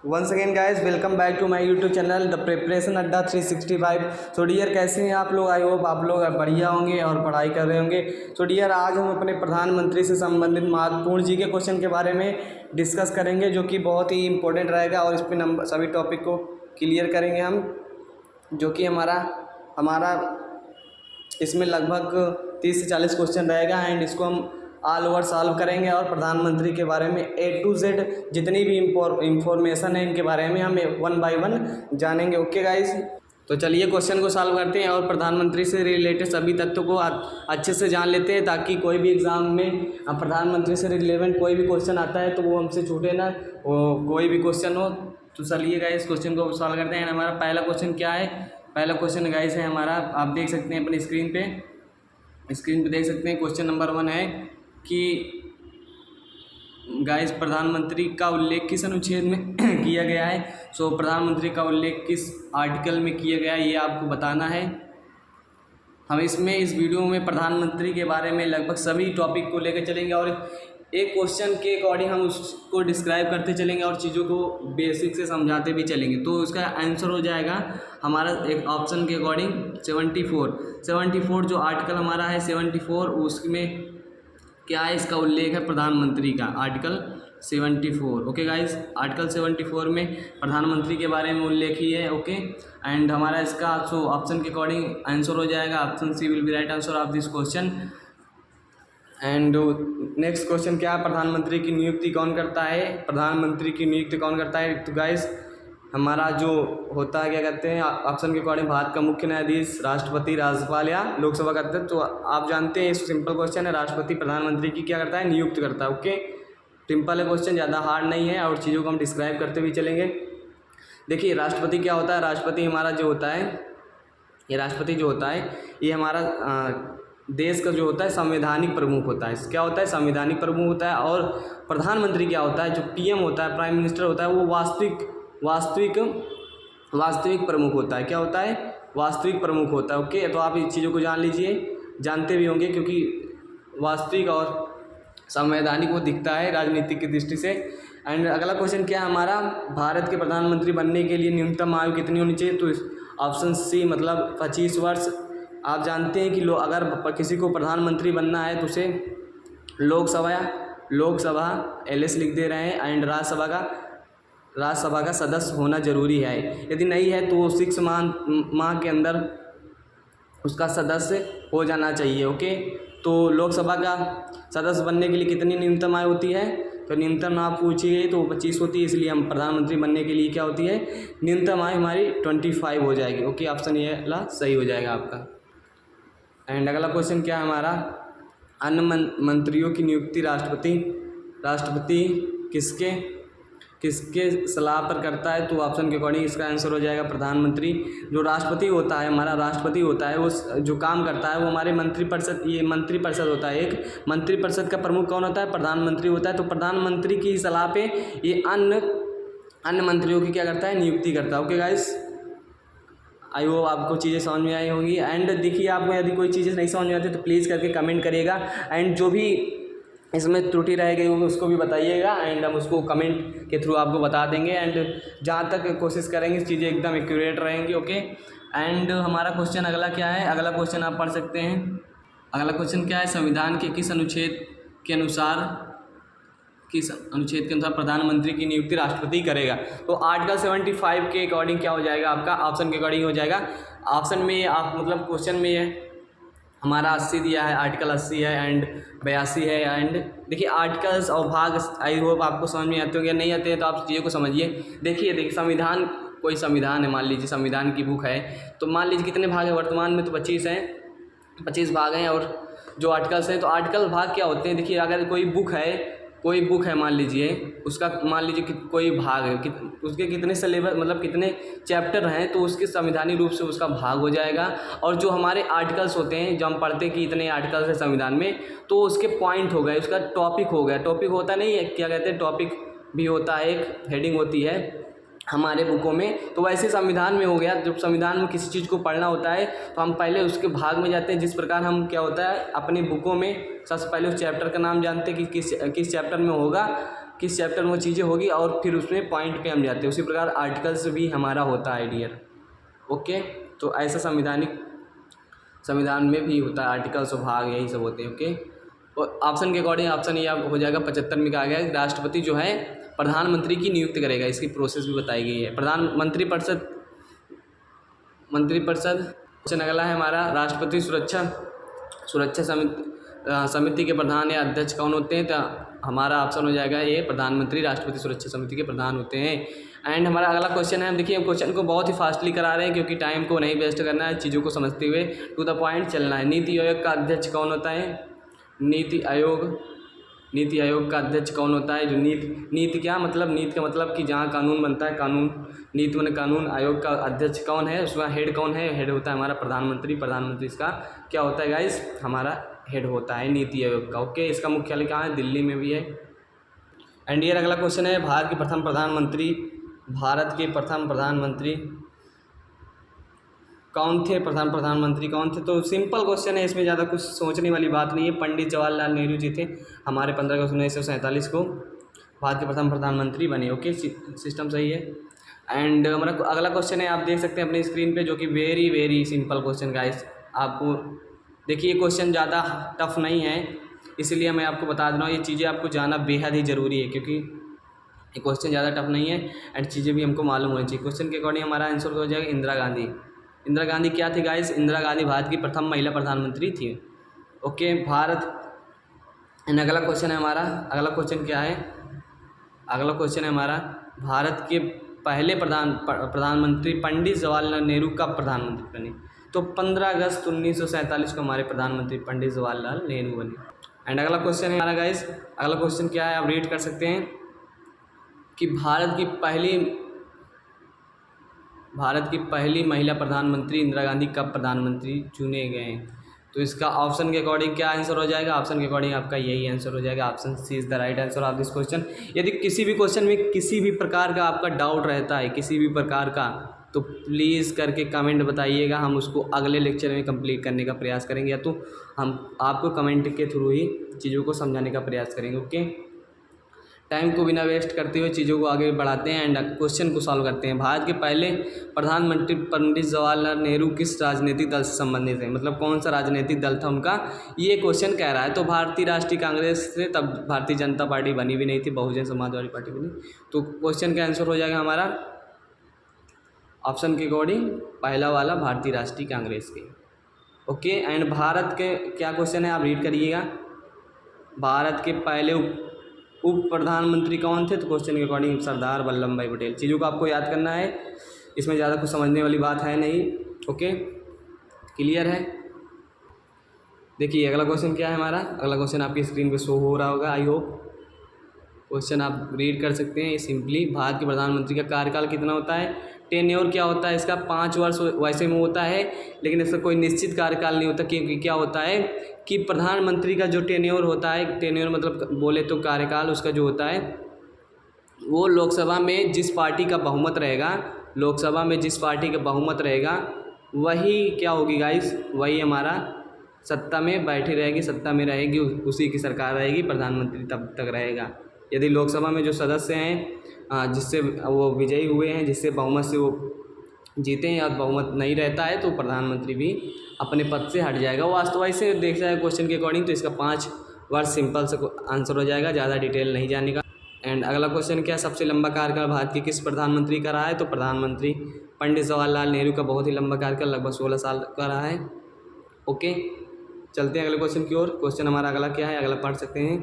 Once again guys, welcome back to my YouTube channel the preparation Adda 365। So dear, कैसे हैं आप लोग? I hope आप लोग बढ़िया होंगे और पढ़ाई कर रहे होंगे। सो डियर, आज हम अपने प्रधानमंत्री से संबंधित महत्वपूर्ण जी के क्वेश्चन के बारे में डिस्कस करेंगे, जो कि बहुत ही इंपॉर्टेंट रहेगा और इस पर नंबर सभी टॉपिक को क्लियर करेंगे हम, जो कि हमारा इसमें लगभग 30 से 40 क्वेश्चन रहेगा एंड इसको हम ऑल ओवर सॉल्व करेंगे और प्रधानमंत्री के बारे में A to Z जितनी भी इंफॉर्मेशन है इनके बारे में हम 1 बाय 1 जानेंगे। ओके गाइस, तो चलिए क्वेश्चन को सॉल्व करते हैं और प्रधानमंत्री से रिलेटेड सभी तथ्यों को अच्छे से जान लेते हैं, ताकि कोई भी एग्ज़ाम में प्रधानमंत्री से रिलेवेंट कोई भी क्वेश्चन आता है तो वो हमसे छूटे ना, कोई भी क्वेश्चन हो। तो चलिए गाइस क्वेश्चन को सॉल्व करते हैं। हमारा पहला क्वेश्चन क्या है? पहला क्वेश्चन गाइस है हमारा, आप देख सकते हैं अपनी स्क्रीन पे देख सकते हैं। क्वेश्चन नंबर 1 है कि गाइस प्रधानमंत्री का उल्लेख किस अनुच्छेद में किया गया है। सो प्रधानमंत्री का उल्लेख किस आर्टिकल में किया गया है ये आपको बताना है। हम इस वीडियो में प्रधानमंत्री के बारे में लगभग सभी टॉपिक को लेकर चलेंगे और एक क्वेश्चन के अकॉर्डिंग हम उसको डिस्क्राइब करते चलेंगे और चीज़ों को बेसिक से समझाते भी चलेंगे। तो उसका आंसर हो जाएगा हमारा एक ऑप्शन के अकॉर्डिंग 74 जो आर्टिकल हमारा है 74, उसमें क्या है? इसका उल्लेख है प्रधानमंत्री का, आर्टिकल 74। ओके गाइस, आर्टिकल 74 में प्रधानमंत्री के बारे में उल्लेख ही है। ओके, एंड हमारा इसका ऑप्शन के अकॉर्डिंग आंसर हो जाएगा option C will be right answer of this question. And next question क्या है? प्रधानमंत्री की नियुक्ति कौन करता है? तो गाइस हमारा जो होता है क्या कहते हैं ऑप्शन के अकॉर्डिंग भारत का मुख्य न्यायाधीश, राष्ट्रपति, राज्यपाल या लोकसभा का अध्यक्ष। तो आप जानते हैं इस सिंपल क्वेश्चन है, राष्ट्रपति प्रधानमंत्री की क्या करता है? नियुक्त करता है। ओके, सिंपल है क्वेश्चन, ज़्यादा हार्ड नहीं है और चीज़ों को हम डिस्क्राइब करते हुए चलेंगे। देखिए राष्ट्रपति क्या होता है? राष्ट्रपति हमारा जो होता है, ये राष्ट्रपति जो होता है ये हमारा देश का जो होता है संवैधानिक प्रमुख होता है। क्या होता है? संवैधानिक प्रमुख होता है। और प्रधानमंत्री क्या होता है? जो पीएम होता है, प्राइम मिनिस्टर होता है, वो वास्तविक प्रमुख होता है। क्या होता है? वास्तविक प्रमुख होता है। ओके, तो आप इस चीज़ों को जान लीजिए, जानते भी होंगे, क्योंकि वास्तविक और संवैधानिक वो दिखता है राजनीतिक की दृष्टि से। एंड अगला क्वेश्चन क्या है हमारा? भारत के प्रधानमंत्री बनने के लिए न्यूनतम आयु कितनी होनी चाहिए? तो ऑप्शन सी मतलब 25 वर्ष। आप जानते हैं कि अगर किसी को प्रधानमंत्री बनना है तो उसे लोकसभा LS लिख दे रहे हैं एंड राज्यसभा का सदस्य होना जरूरी है। यदि नहीं है तो वो 6 माह के अंदर उसका सदस्य हो जाना चाहिए। ओके, तो लोकसभा का सदस्य बनने के लिए कितनी न्यूनतम आयु होती है? तो न्यूनतम आप पूछिए तो 25 होती है, इसलिए हम प्रधानमंत्री बनने के लिए क्या होती है? न्यूनतम आयु हमारी 25 हो जाएगी। ओके, ऑप्शन ये वाला सही हो जाएगा आपका। एंड अगला क्वेश्चन क्या है हमारा? अन्य मंत्रियों की नियुक्ति राष्ट्रपति किसके सलाह पर करता है? तो ऑप्शन के अकॉर्डिंग इसका आंसर हो जाएगा प्रधानमंत्री। जो राष्ट्रपति होता है, हमारा राष्ट्रपति होता है, वो जो काम करता है वो हमारे मंत्रिपरिषद होता है। एक मंत्रिपरिषद का प्रमुख कौन होता है? प्रधानमंत्री होता है। तो प्रधानमंत्री की सलाह पे ये अन्य मंत्रियों की क्या करता है? नियुक्ति करता है। ओके गाइस, आई होप आपको चीज़ें समझ में आई होंगी। एंड देखिए, आपको यदि कोई चीज़ें नहीं समझ में आती तो प्लीज़ करके कमेंट करिएगा एंड जो भी इसमें त्रुटि रह गई होगी उसको भी बताइएगा एंड हम उसको कमेंट के थ्रू आपको बता देंगे। एंड जहाँ तक कोशिश करेंगे चीज़ें एकदम एक्यूरेट रहेंगी। ओके, एंड हमारा क्वेश्चन अगला क्या है? अगला क्वेश्चन आप पढ़ सकते हैं। अगला क्वेश्चन क्या है? संविधान के किस अनुच्छेद के अनुसार प्रधानमंत्री की नियुक्ति राष्ट्रपति करेगा? तो आर्टिकल 75 के अकॉर्डिंग क्या हो जाएगा आपका? ऑप्शन के अकॉर्डिंग हो जाएगा। ऑप्शन में आप मतलब क्वेश्चन में ये हमारा 80 दिया है, आर्टिकल 80 है एंड 82 है। एंड देखिए आर्टिकल्स और भाग आई होप आपको समझ में आते होंगे, नहीं आते हैं तो आप चीज़ों को समझिए। देखिए संविधान, कोई संविधान है, मान लीजिए संविधान की बुक है, तो मान लीजिए कितने भाग हैं? वर्तमान में तो 25 हैं, 25 भाग हैं। और जो आर्टिकल्स हैं तो आर्टिकल भाग क्या होते हैं? देखिए अगर कोई बुक है मान लीजिए, उसका मान लीजिए कि कोई भाग है, उसके कितने सिलेबस मतलब कितने चैप्टर हैं, तो उसके संविधानिक रूप से उसका भाग हो जाएगा। और जो हमारे आर्टिकल्स होते हैं, जो हम पढ़ते हैं कि इतने आर्टिकल्स हैं संविधान में, तो उसके पॉइंट हो गए, उसका टॉपिक हो गया। टॉपिक होता नहीं है, क्या कहते हैं, टॉपिक भी होता है, एक हेडिंग होती है हमारे बुकों में। तो वैसे संविधान में हो गया, जब संविधान में किसी चीज़ को पढ़ना होता है तो हम पहले उसके भाग में जाते हैं। जिस प्रकार हम क्या होता है अपनी बुकों में सबसे पहले उस चैप्टर का नाम जानते हैं कि किस चैप्टर में होगा किस चैप्टर में वो चीज़ें होगी और फिर उसमें पॉइंट पे हम जाते हैं। उसी प्रकार आर्टिकल्स भी हमारा होता है डियर। ओके, तो ऐसा संविधान में भी होता है, आर्टिकल्स और भाग यही सब होते हैं। ओके, और ऑप्शन के अकॉर्डिंग ऑप्शन ये हो जाएगा 75 में कहा गया है राष्ट्रपति जो है प्रधानमंत्री की नियुक्ति करेगा। इसकी प्रोसेस भी बताई गई है। मंत्रिपरिषद क्वेश्चन अगला है हमारा, राष्ट्रपति सुरक्षा समिति के प्रधान या अध्यक्ष कौन होते हैं? तो हमारा ऑप्शन हो जाएगा ये प्रधानमंत्री राष्ट्रपति सुरक्षा समिति के प्रधान होते हैं। एंड हमारा अगला क्वेश्चन है, हम देखिए क्वेश्चन को बहुत ही फास्टली करा रहे हैं क्योंकि टाइम को नहीं वेस्ट करना है, चीज़ों को समझते हुए टू द पॉइंट चलना है। नीति आयोग का अध्यक्ष कौन होता है? नीति आयोग का अध्यक्ष कौन होता है? जो नीति क्या मतलब, नीति का मतलब कि जहाँ कानून बनता है, कानून नीति में कानून। आयोग का अध्यक्ष कौन है? उसका हेड कौन है? हेड होता है हमारा प्रधानमंत्री इसका क्या होता है गाइस? हमारा हेड होता है नीति आयोग का। ओके, इसका मुख्यालय कहाँ है? दिल्ली में भी है। एंड ये अगला क्वेश्चन है, भारत के प्रथम प्रधानमंत्री कौन थे? प्रधानमंत्री कौन थे? तो सिंपल क्वेश्चन है, इसमें ज़्यादा कुछ सोचने वाली बात नहीं है। पंडित जवाहरलाल नेहरू जी थे हमारे 15 अगस्त 1947 को भारत के प्रथम प्रधानमंत्री बने। ओके, सिस्टम सही है। एंड हमारा अगला क्वेश्चन है, आप देख सकते हैं अपनी स्क्रीन पे, जो कि very very simple question guys. आपको देखिए, ये क्वेश्चन ज़्यादा टफ नहीं है, इसलिए मैं आपको बता दे रहा हूँ। ये चीज़ें आपको जानना बेहद ही ज़रूरी है क्योंकि ये क्वेश्चन ज़्यादा टफ नहीं है एंड चीज़ें भी हमको मालूम होनी चाहिए। क्वेश्चन के अकॉर्डिंग हमारा आंसर हो जाएगा इंदिरा गांधी। इंदिरा गांधी क्या थी गाइस? इंदिरा गांधी भारत की प्रथम महिला प्रधानमंत्री थी। ओके, एंड अगला क्वेश्चन है हमारा, अगला क्वेश्चन क्या है? अगला क्वेश्चन है हमारा, भारत के पहले प्रधानमंत्री पंडित जवाहरलाल नेहरू कब प्रधानमंत्री बने? तो 15 अगस्त 1947 को हमारे प्रधानमंत्री पंडित जवाहरलाल नेहरू बने। एंड अगला क्वेश्चन है हमारा गाइस, अगला क्वेश्चन क्या है आप रीड कर सकते हैं कि भारत की पहली महिला प्रधानमंत्री इंदिरा गांधी कब प्रधानमंत्री चुने गए? तो इसका ऑप्शन के अकॉर्डिंग क्या आंसर हो जाएगा? ऑप्शन के अकॉर्डिंग आपका यही आंसर हो जाएगा। Option C is the right answer of this question. यदि किसी भी क्वेश्चन में किसी भी प्रकार का आपका डाउट रहता है, किसी भी प्रकार का, तो प्लीज़ करके कमेंट बताइएगा, हम उसको अगले लेक्चर में कंप्लीट करने का प्रयास करेंगे, या तो हम आपको कमेंट के थ्रू ही चीज़ों को समझाने का प्रयास करेंगे। ओके, टाइम को बिना वेस्ट करते हुए चीज़ों को आगे बढ़ाते हैं एंड क्वेश्चन को सॉल्व करते हैं। भारत के पहले प्रधानमंत्री पंडित जवाहरलाल नेहरू किस राजनीतिक दल से संबंधित है? मतलब कौन सा राजनीतिक दल था उनका, ये क्वेश्चन कह रहा है। तो भारतीय राष्ट्रीय कांग्रेस से तब भारतीय जनता पार्टी बनी भी नहीं थी, बहुजन समाजवादी पार्टी बनी। तो क्वेश्चन का आंसर हो जाएगा हमारा ऑप्शन के अकॉर्डिंग पहला वाला, भारतीय राष्ट्रीय कांग्रेस के। ओके, एंड भारत के क्या क्वेश्चन है आप रीड करिएगा, भारत के पहले उप प्रधानमंत्री कौन थे? तो क्वेश्चन के अकॉर्डिंग सरदार वल्लभ भाई पटेल। चीज़ों को आपको याद करना है, इसमें ज़्यादा कुछ समझने वाली बात है नहीं। ओके, क्लियर है? देखिए अगला क्वेश्चन क्या है हमारा, अगला क्वेश्चन आपकी स्क्रीन पे शो हो रहा होगा, आई होप। क्वेश्चन आप रीड कर सकते हैं सिंपली। भारत के प्रधानमंत्री का कार्यकाल कितना होता है? टेन्योर क्या होता है इसका? 5 वर्ष वैसे में होता है, लेकिन इसका कोई निश्चित कार्यकाल नहीं होता, क्योंकि क्या होता है कि प्रधानमंत्री का जो टेन्योर होता है, टेन्योर मतलब बोले तो कार्यकाल, उसका जो होता है वो लोकसभा में जिस पार्टी का बहुमत रहेगा, वही क्या होगी गाइस, वही हमारा सत्ता में बैठी रहेगी, सत्ता में रहेगी, उसी की सरकार रहेगी, प्रधानमंत्री तब तक रहेगा। यदि लोकसभा में जो सदस्य हैं जिससे वो विजयी हुए हैं, जिससे बहुमत से वो जीते हैं, और बहुमत नहीं रहता है, तो प्रधानमंत्री भी अपने पद से हट जाएगा। वो वास्तव से देख जाए क्वेश्चन के अकॉर्डिंग, तो इसका 5 वर्ष सिंपल से आंसर हो जाएगा, ज़्यादा डिटेल नहीं जाने का। एंड अगला क्वेश्चन क्या, सबसे लंबा कार्यकाल भारत के किस प्रधानमंत्री का रहा है? तो प्रधानमंत्री पंडित जवाहरलाल नेहरू का बहुत ही लंबा कार्यकाल, लगभग 16 साल का रहा है। ओके, चलते हैं अगले क्वेश्चन की ओर। क्वेश्चन हमारा अगला क्या है, अगला पढ़ सकते हैं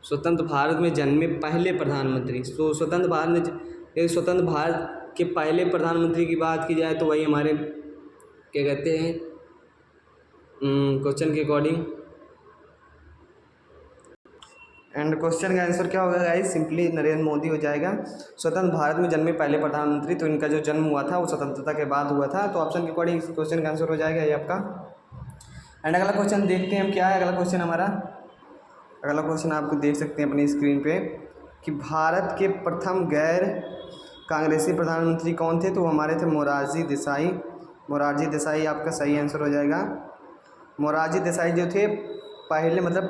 स्वतंत्र भारत में जन्मे पहले प्रधानमंत्री। तो स्वतंत्र भारत के पहले प्रधानमंत्री की बात की जाए तो वही हमारे क्या कहते हैं क्वेश्चन के अकॉर्डिंग, एंड क्वेश्चन का आंसर क्या होगा गाइस, सिंपली नरेंद्र मोदी हो जाएगा। स्वतंत्र भारत में जन्मे पहले प्रधानमंत्री, तो इनका जो जन्म हुआ था वो स्वतंत्रता के बाद हुआ था, तो ऑप्शन के अकॉर्डिंग इस क्वेश्चन का आंसर हो जाएगा ये आपका। एंड अगला क्वेश्चन देखते हैं हम क्या है। अगला क्वेश्चन आपको देख सकते हैं अपनी स्क्रीन पे कि भारत के प्रथम गैर कांग्रेसी प्रधानमंत्री कौन थे? तो हमारे थे मोरारजी देसाई आपका सही आंसर हो जाएगा। मोरारजी देसाई जो थे पहले मतलब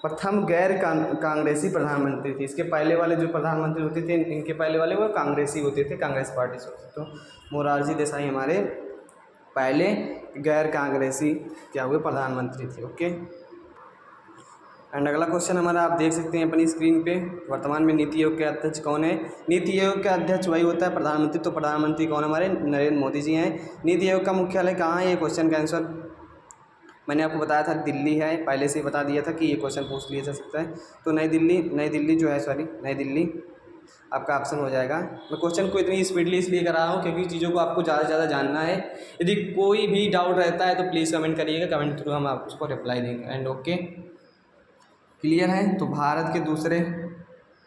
प्रथम गैर कांग्रेसी प्रधानमंत्री थी। इसके पहले वाले जो प्रधानमंत्री होते थे, इनके पहले वाले वो कांग्रेसी होते थे, कांग्रेस पार्टी से होते। तो मोरारजी देसाई हमारे पहले गैर कांग्रेसी क्या हुए प्रधानमंत्री थे। ओके, एंड अगला क्वेश्चन हमारा आप देख सकते हैं अपनी स्क्रीन पे, वर्तमान में नीति आयोग के अध्यक्ष कौन है? नीति आयोग के अध्यक्ष वही होता है प्रधानमंत्री। तो प्रधानमंत्री कौन हमारे? नरेंद्र मोदी जी हैं। नीति आयोग का मुख्यालय कहाँ है? ये क्वेश्चन का आंसर मैंने आपको बताया था दिल्ली है, पहले से ही बता दिया था कि ये क्वेश्चन पूछ लिया जा सकता है। तो नई दिल्ली जो है, सॉरी नई दिल्ली आपका ऑप्शन हो जाएगा। मैं क्वेश्चन को इतनी स्पीडली इसलिए करा रहा हूँ क्योंकि चीज़ों को आपको ज़्यादा से ज़्यादा जानना है। यदि कोई भी डाउट रहता है तो प्लीज़ कमेंट करिएगा, कमेंट थ्रू हम आप उसको रिप्लाई देंगे। एंड ओके, क्लियर है। तो भारत के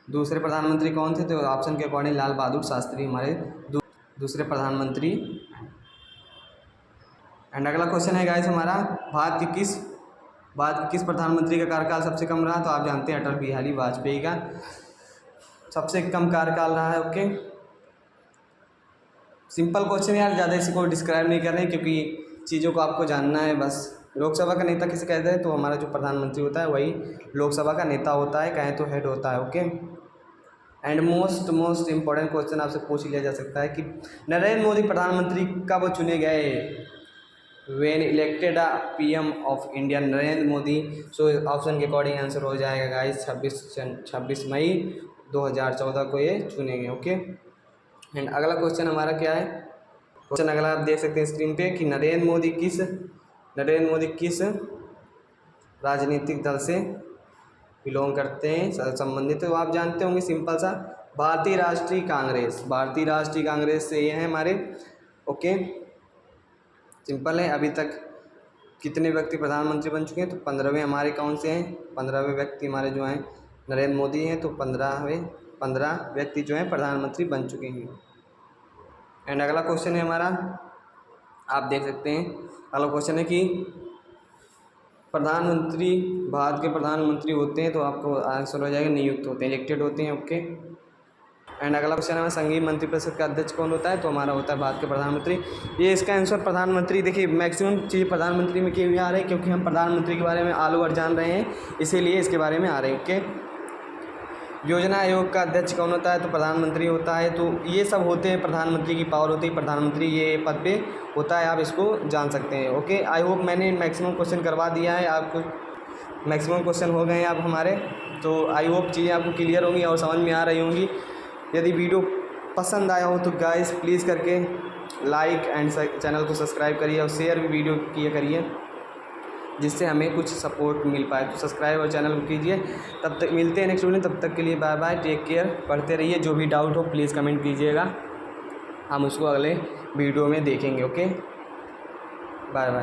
दूसरे प्रधानमंत्री कौन थे? तो ऑप्शन के अकॉर्डिंग लाल बहादुर शास्त्री हमारे दूसरे प्रधानमंत्री। एंड अगला क्वेश्चन है गाइस हमारा, भारत के किस प्रधानमंत्री का कार्यकाल सबसे कम रहा? तो आप जानते हैं अटल बिहारी वाजपेयी का सबसे कम कार्यकाल रहा है। ओके, सिंपल क्वेश्चन यार, ज़्यादा इसको डिस्क्राइब नहीं कर रहे हैं क्योंकि चीज़ों को आपको जानना है बस। लोकसभा का नेता किसे कहते हैं? तो हमारा जो प्रधानमंत्री होता है वही लोकसभा का नेता होता है, कहें तो हेड होता है। Okay, and most important question आपसे पूछ लिया जा सकता है कि नरेंद्र मोदी प्रधानमंत्री कब चुने गए? When elected PM of India Narendra Modi. So option के अकॉर्डिंग आंसर हो जाएगा गाइस 26 मई 2014 को ये चुने गए। ओके, एंड अगला क्वेश्चन हमारा क्या है? क्वेश्चन अगला आप देख सकते हैं स्क्रीन पे कि नरेंद्र मोदी किस राजनीतिक दल से बिलोंग करते हैं, संबंधित है? तो आप जानते होंगे सिंपल सा, भारतीय राष्ट्रीय कांग्रेस से ये हैं हमारे। ओके, सिंपल है। अभी तक कितने व्यक्ति प्रधानमंत्री बन चुके हैं? तो 15वें हमारे कौन से हैं? 15वें व्यक्ति हमारे जो हैं नरेंद्र मोदी हैं। तो 15 व्यक्ति जो हैं प्रधानमंत्री बन चुके हैं। एंड अगला क्वेश्चन है हमारा, आप देख सकते हैं अगला क्वेश्चन है कि भारत के प्रधानमंत्री होते हैं तो आपको आंसर हो जाएगा नियुक्त होते हैं, इलेक्टेड होते हैं। ओके, एंड अगला क्वेश्चन है संघीय मंत्रिपरिषद का अध्यक्ष कौन होता है? तो हमारा होता है भारत के प्रधानमंत्री। ये इसका आंसर प्रधानमंत्री। देखिए मैक्सिमम चीज़ प्रधानमंत्री में क्यों आ रही है? क्योंकि हम प्रधानमंत्री के बारे में ऑल ओवर जान रहे हैं, इसीलिए इसके बारे में आ रहे हैं। ओके, योजना आयोग का अध्यक्ष कौन होता है? तो प्रधानमंत्री होता है। तो ये सब होते हैं, प्रधानमंत्री की पावर होती है, प्रधानमंत्री ये पद पे होता है, आप इसको जान सकते हैं। ओके, आई होप मैंने मैक्सिमम क्वेश्चन करवा दिया है आपको, मैक्सिमम क्वेश्चन हो गए हैं आप हमारे। तो आई होप चीज़ें आपको क्लियर होंगी और समझ में आ रही होंगी। यदि वीडियो पसंद आया हो तो गाइस प्लीज़ करके लाइक एंड चैनल को सब्सक्राइब करिए और शेयर भी वीडियो किया करिए, जिससे हमें कुछ सपोर्ट मिल पाए। तो सब्सक्राइब और चैनल को कीजिए। तब तक मिलते हैं नेक्स्ट वीडियो, तब तक के लिए बाय बाय, टेक केयर। पढ़ते रहिए, जो भी डाउट हो प्लीज़ कमेंट कीजिएगा, हम उसको अगले वीडियो में देखेंगे। Okay, bye bye.